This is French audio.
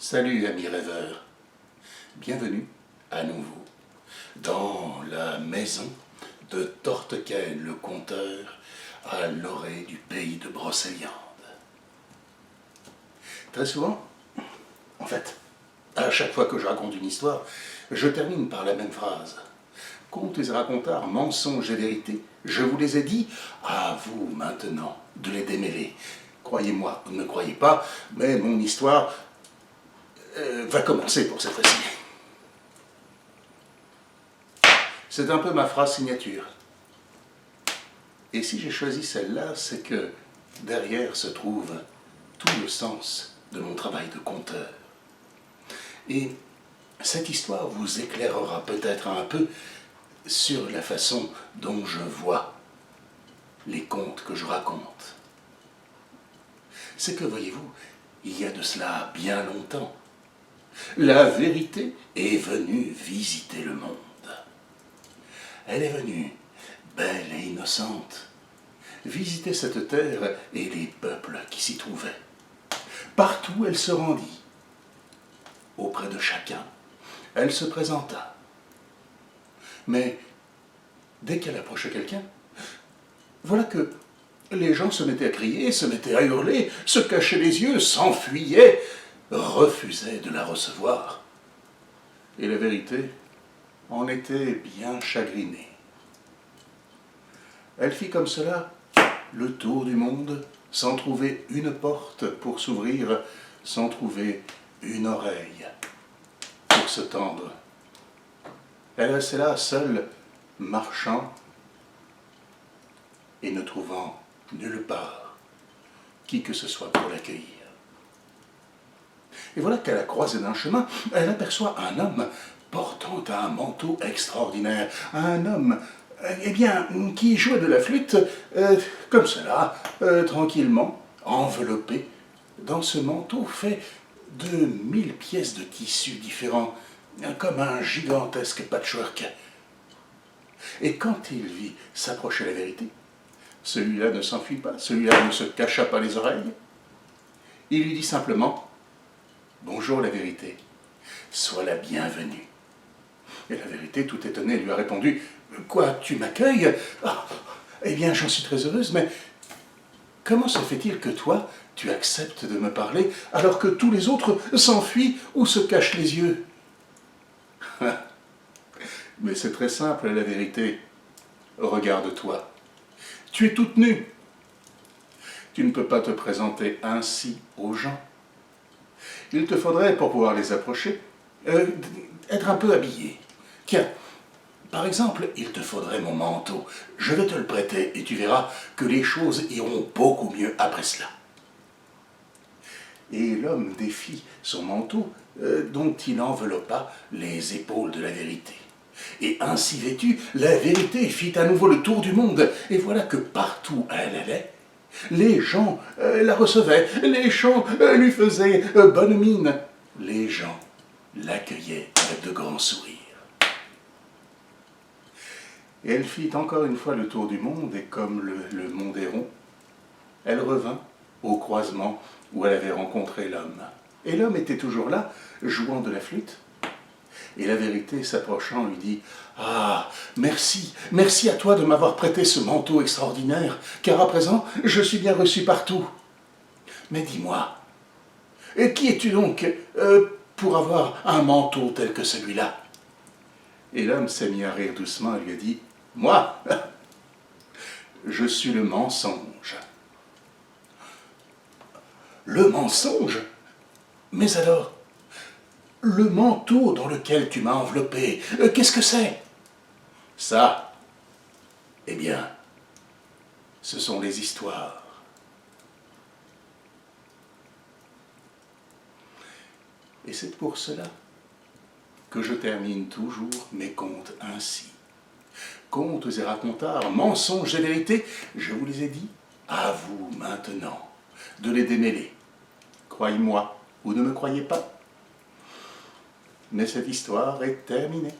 Salut amis rêveurs, bienvenue à nouveau dans la maison de Tortequel le conteur à l'orée du pays de Brocéliande. Très souvent, en fait, à chaque fois que je raconte une histoire, je termine par la même phrase. Contes et racontars, mensonges et vérités, je vous les ai dit, à vous maintenant de les démêler. Croyez-moi, vous ne me croyez pas, mais mon histoire va commencer pour cette fois-ci. C'est un peu ma phrase signature. Et si j'ai choisi celle-là, c'est que derrière se trouve tout le sens de mon travail de conteur. Et cette histoire vous éclairera peut-être un peu sur la façon dont je vois les contes que je raconte. C'est que, voyez-vous, il y a de cela bien longtemps, la vérité est venue visiter le monde. Elle est venue, belle et innocente, visiter cette terre et les peuples qui s'y trouvaient. Partout elle se rendit. Auprès de chacun, elle se présenta. Mais dès qu'elle approchait quelqu'un, voilà que les gens se mettaient à crier, se mettaient à hurler, se cachaient les yeux, s'enfuyaient, refusaient de la recevoir. Et la vérité en était bien chagrinée. Elle fit comme cela le tour du monde, sans trouver une porte pour s'ouvrir, sans trouver une oreille pour se tendre. Elle restait là, seule, marchant et ne trouvant nulle part qui que ce soit pour l'accueillir. Et voilà qu'à la croisée d'un chemin, elle aperçoit un homme portant un manteau extraordinaire, un homme qui jouait de la flûte comme cela, tranquillement, enveloppé dans ce manteau fait de 1000 pièces de tissus différents, comme un gigantesque patchwork. Et quand il vit s'approcher la vérité, celui-là ne s'enfuit pas, celui-là ne se cacha pas les oreilles. Il lui dit simplement « Bonjour la vérité, sois la bienvenue ». Et la vérité, tout étonnée, lui a répondu « Quoi, tu m'accueilles ? Eh bien, j'en suis très heureuse, mais comment se fait-il que toi, tu acceptes de me parler alors que tous les autres s'enfuient ou se cachent les yeux ?» Mais c'est très simple, la vérité. Regarde-toi. Tu es toute nue. Tu ne peux pas te présenter ainsi aux gens. Il te faudrait, pour pouvoir les approcher, être un peu habillé. Tiens, par exemple, il te faudrait mon manteau. Je vais te le prêter et tu verras que les choses iront beaucoup mieux après cela. Et l'homme défit son manteau, dont il enveloppa les épaules de la vérité. Et ainsi vêtue, la vérité fit à nouveau le tour du monde. Et voilà que partout où elle allait, les gens la recevaient, les gens lui faisaient bonne mine. Les gens l'accueillaient avec de grands sourires. Et elle fit encore une fois le tour du monde, et comme le monde est rond, elle revint au croisement où elle avait rencontré l'homme. Et l'homme était toujours là, jouant de la flûte. Et la vérité, s'approchant, lui dit « Ah, merci, merci à toi de m'avoir prêté ce manteau extraordinaire, car à présent, je suis bien reçu partout. Mais dis-moi, qui es-tu donc pour avoir un manteau tel que celui-là » Et l'homme s'est mis à rire doucement et lui a dit « Moi, je suis le mensonge. » Le mensonge? Mais alors, le manteau dans lequel tu m'as enveloppé, qu'est-ce que c'est? Ça, eh bien, ce sont les histoires. Et c'est pour cela que je termine toujours mes contes ainsi. Contes et racontars, mensonges et vérités, je vous les ai dit, à vous maintenant de les démêler. Croyez-moi ou ne me croyez pas. Mais cette histoire est terminée.